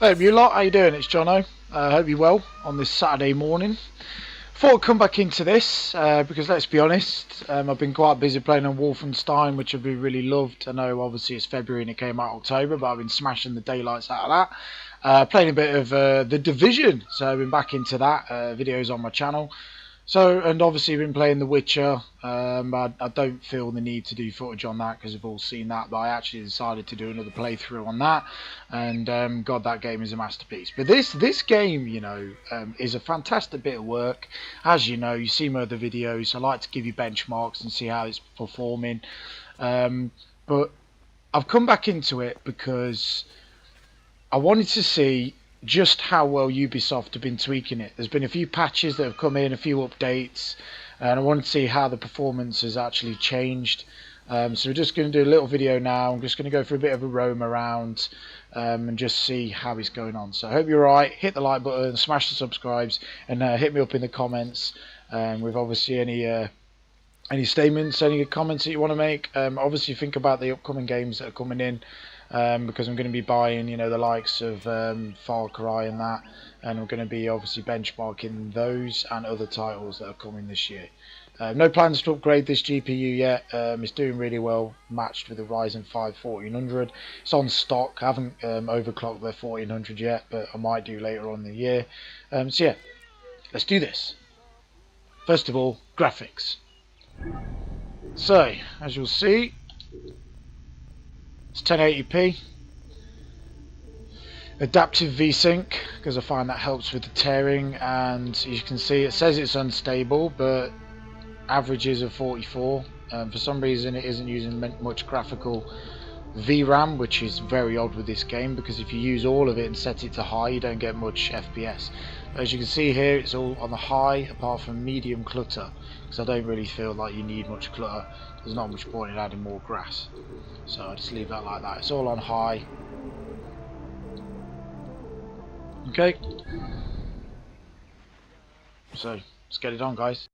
Hey, you lot, how you doing? It's Jono. Hope you're well on this Saturday morning. Thought I'd come back into this because let's be honest, I've been quite busy playing on Wolfenstein, which I've been really loved. I know obviously it's February and it came out October, but I've been smashing the daylights out of that. Playing a bit of The Division, so I've been back into that. Videos on my channel. So, and obviously been playing The Witcher. I don't feel the need to do footage on that because we've all seen that, but I actually decided to do another playthrough on that, and God, that game is a masterpiece. But this game, you know, is a fantastic bit of work. As you know, you see my other videos, I like to give you benchmarks and see how it's performing. But I've come back into it because I wanted to see just how well Ubisoft have been tweaking it. There's been a few patches that have come in, a few updates, and I wanted to see how the performance has actually changed. So we're just going to do a little video now. I'm just going to go for a bit of a roam around and just see how it's going on. So I hope you're alright. Hit the like button, smash the subscribes, and hit me up in the comments with obviously any statements, any comments that you want to make. Obviously think about the upcoming games that are coming in. Because I'm going to be buying, you know, the likes of Far Cry and that, and I'm going to be obviously benchmarking those and other titles that are coming this year. No plans to upgrade this GPU yet. It's doing really well, matched with the Ryzen 5 1400. It's on stock. I haven't overclocked the 1400 yet, but I might do later on in the year. So yeah, let's do this. First of all, graphics. So, as you'll see, it's 1080p. Adaptive VSync, because I find that helps with the tearing, and you can see it says it's unstable, but averages are 44. For some reason it isn't using much graphical VRAM, which is very odd with this game, because if you use all of it and set it to high, you don't get much FPS. But as you can see here, it's all on the high, apart from medium clutter, because I don't really feel like you need much clutter. There's not much point in adding more grass, so I just leave that like that. It's all on high. Okay, so let's get it on, guys.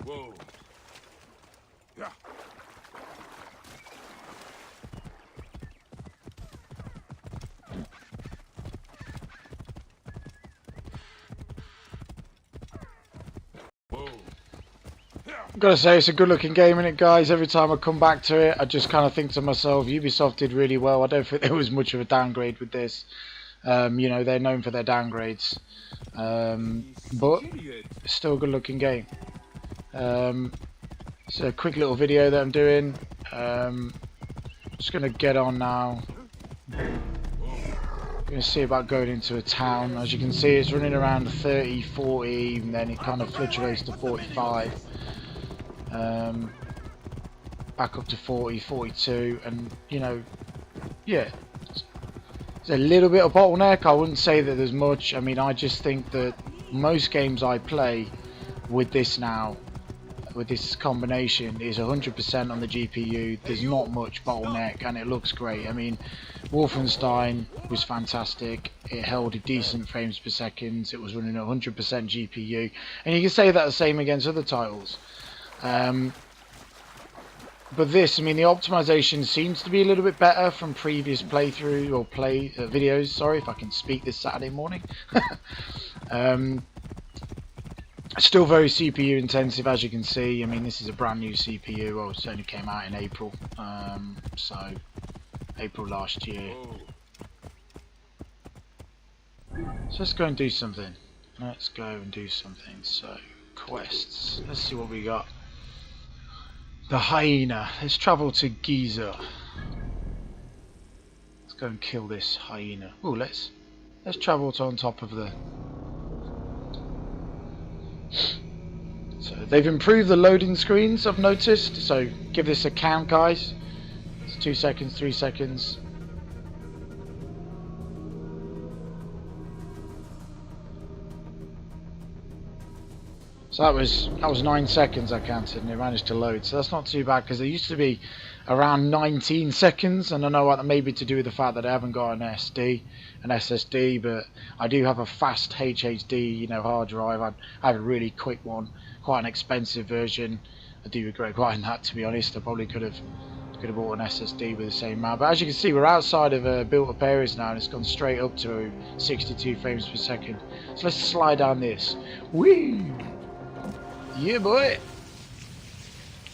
Whoa. Yeah. Gotta say, it's a good looking game, isn't it, guys? Every time I come back to it, I just kind of think to myself, Ubisoft did really well. I don't think there was much of a downgrade with this. You know, they're known for their downgrades, but it's still a good looking game. It's a quick little video that I'm doing. Just gonna get on now. Gonna see about going into a town. As you can see, it's running around 30, 40, and then it kind of fluctuates to 45. Back up to 40, 42, and you know, yeah, there's a little bit of bottleneck. I wouldn't say that there's much. I mean, I just think that most games I play with this now, with this combination, is 100% on the GPU. There's not much bottleneck and it looks great. I mean, Wolfenstein was fantastic. It held a decent frames per second. It was running at 100% GPU, and you can say that the same against other titles. But this, I mean, the optimization seems to be a little bit better from previous playthrough or videos. Sorry if I can speak this Saturday morning. Still very CPU intensive, as you can see. I mean, this is a brand new CPU. Well, it only came out in April, so April last year. So let's go and do something. Let's go and do something. So quests. Let's see what we got. The hyena. Let's travel to Giza. Let's go and kill this hyena. Oh, let's travel to on top of the. So they've improved the loading screens, I've noticed. So give this a count, guys. It's 2 seconds, 3 seconds. So that was 9 seconds I counted, and it managed to load. So that's not too bad, because it used to be around 19 seconds, and I know that may be to do with the fact that I haven't got an SSD, but I do have a fast HDD, hard drive. I have a really quick one, quite an expensive version. I do regret buying that, to be honest. I probably could have bought an SSD with the same amount. But as you can see, we're outside of built up areas now, and it's gone straight up to 62 frames per second. So let's slide down this. Whee! Yeah, boy.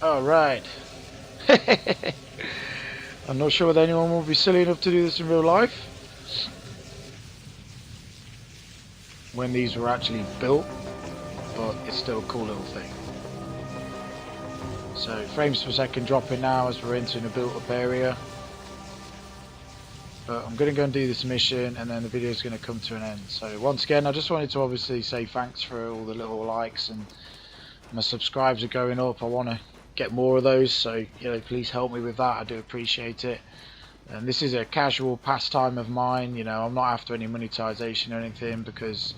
All right. I'm not sure whether anyone will be silly enough to do this in real life when these were actually built, but it's still a cool little thing. So frames per second dropping now as we're entering a built up area. But I'm going to go and do this mission, and then the video is going to come to an end. So once again, I just wanted to obviously say thanks for all the little likes, and my subscribes are going up. I want to get more of those, so please help me with that. I do appreciate it. And this is a casual pastime of mine. I'm not after any monetization or anything, because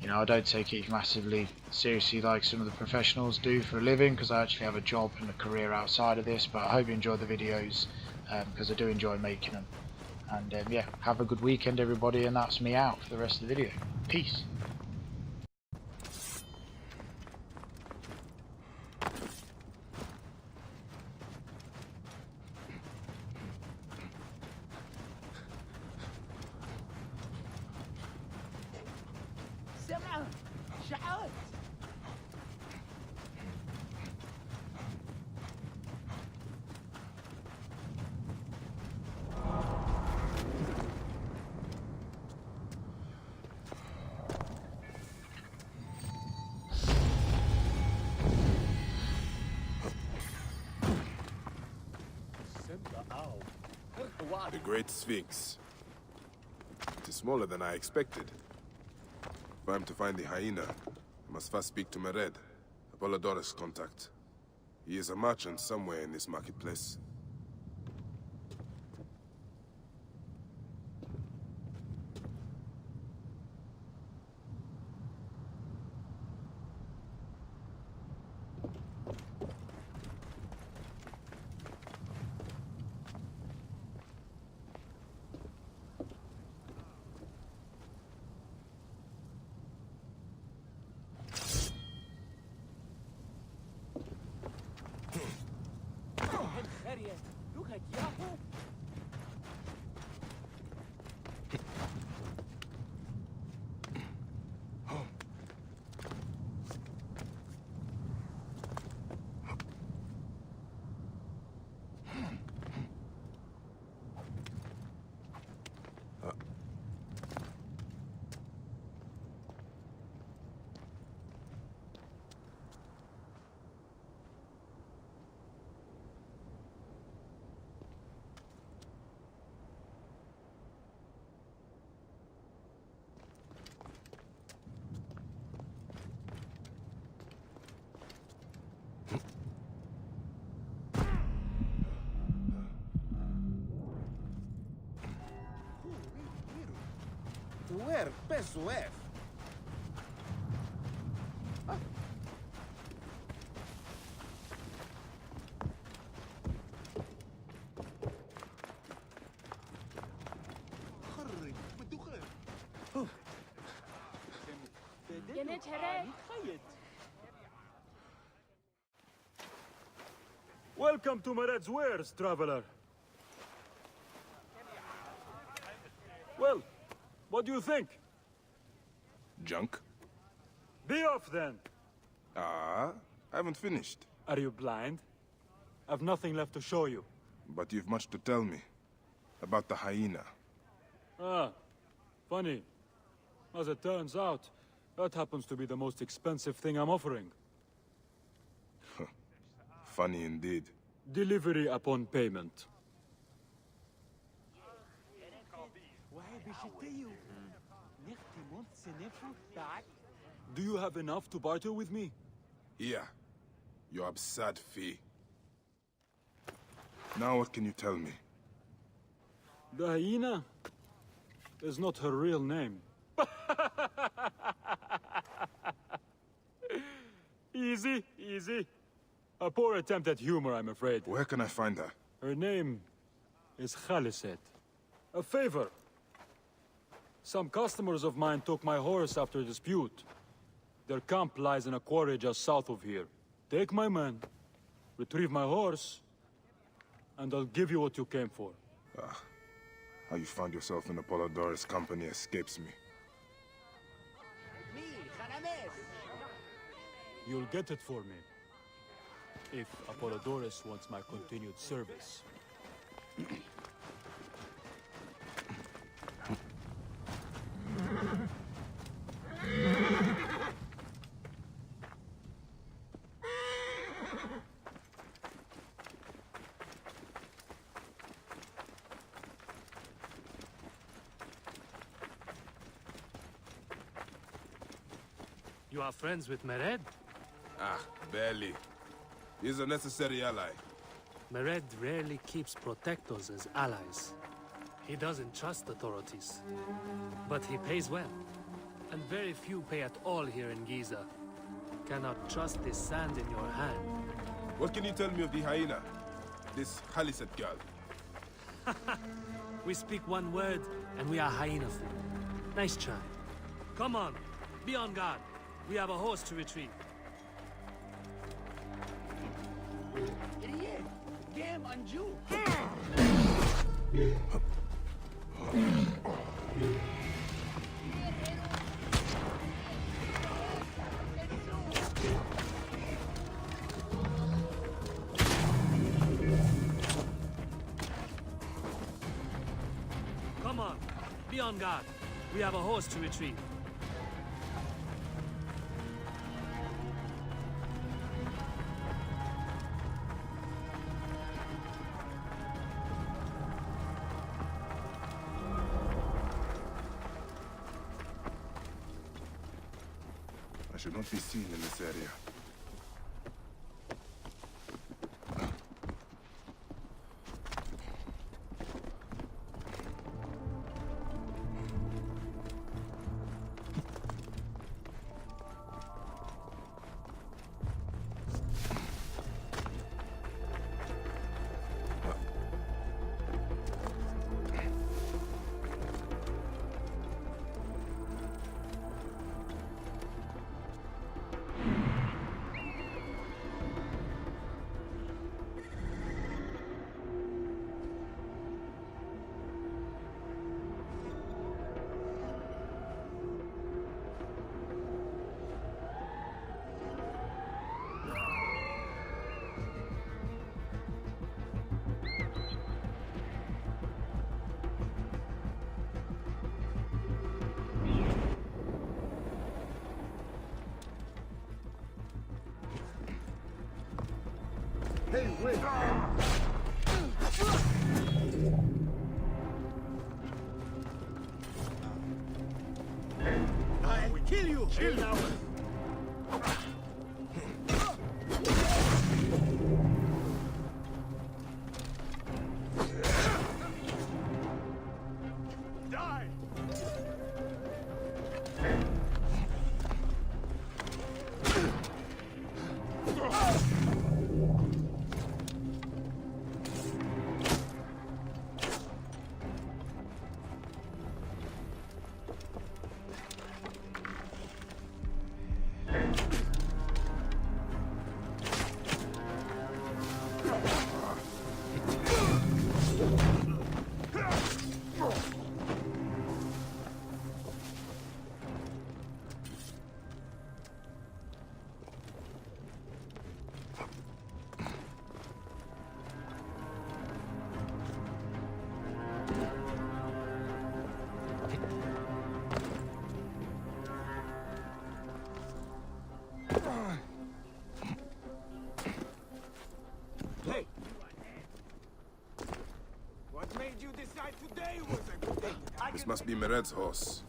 I don't take it massively seriously like some of the professionals do for a living, because I actually have a job and a career outside of this. But I hope you enjoy the videos, because I do enjoy making them. And yeah, have a good weekend, everybody, and that's me out for the rest of the video. Peace. The Great Sphinx. It is smaller than I expected. If I am to find the hyena, I must first speak to Mered, Apollodorus' contact. He is a merchant somewhere in this marketplace. Where, Pesuef? Welcome to Mered's wares, traveler. Well, what do you think? Junk? Be off then! I haven't finished. Are you blind? I've nothing left to show you. But you've much to tell me. About the hyena. Ah, funny. As it turns out, that happens to be the most expensive thing I'm offering. Funny indeed. Delivery upon payment. Do you have enough to barter with me? Here. Your absurd fee. Now what can you tell me? The hyena is not her real name. Easy, easy. A poor attempt at humor, I'm afraid. Where can I find her? Her name is Khaliset. A favor. Some customers of mine took my horse after a dispute. Their camp lies in a quarry just south of here. Take my men, retrieve my horse, and I'll give you what you came for. How you found yourself in Apollodorus' company escapes me. You'll get it for me. If Apollodorus wants my continued service. You are friends with Mered? Barely. He's a necessary ally. Mered rarely keeps protectors as allies. He doesn't trust authorities. But he pays well. And very few pay at all here in Giza. Cannot trust this sand in your hand. What can you tell me of the hyena? This Khaliset girl. We speak one word, and we are hyena food. Nice try. Come on, be on guard. We have a horse to retrieve. Damn, Anju! Come on, be on guard. We have a horse to retrieve. I should not be seen in this area. Kill you! Kill now! must be Mered's horse.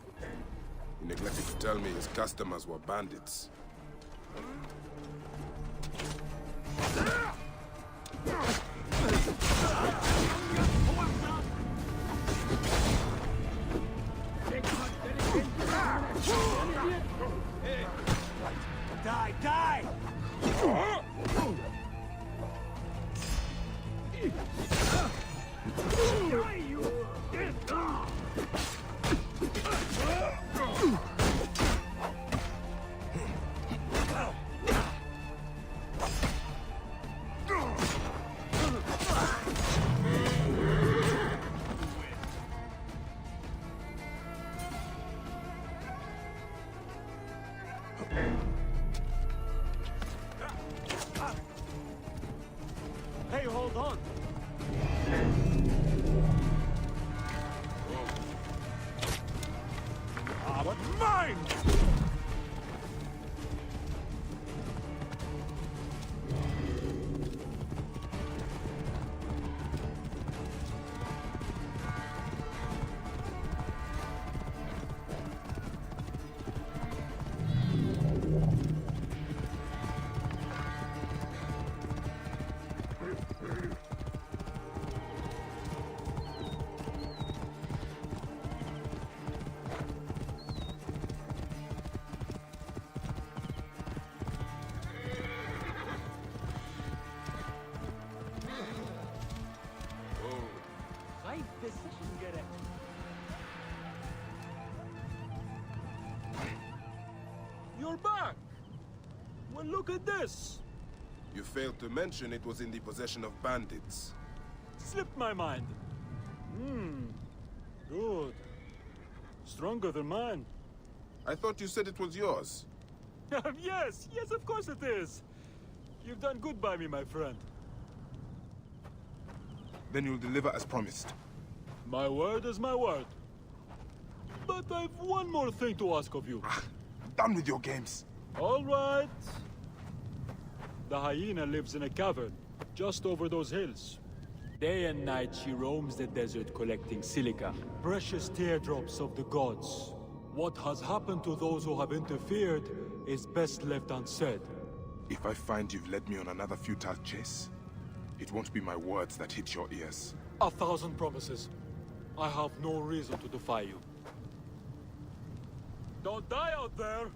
He neglected to tell me his customers were bandits. Die, die! Hey, hold on! But mine! Right decision, get it. You're back! Well, look at this! You failed to mention it was in the possession of bandits. Slipped my mind. Good. Stronger than mine. I thought you said it was yours. Yes, yes, of course it is. You've done good by me, my friend. Then you'll deliver as promised. My word is my word. But I've one more thing to ask of you. Done with your games. All right. The hyena lives in a cavern, just over those hills. Day and night she roams the desert collecting silica, precious teardrops of the gods. What has happened to those who have interfered is best left unsaid. If I find you've led me on another futile chase, it won't be my words that hit your ears. 1,000 promises. I have no reason to defy you. Don't die out there!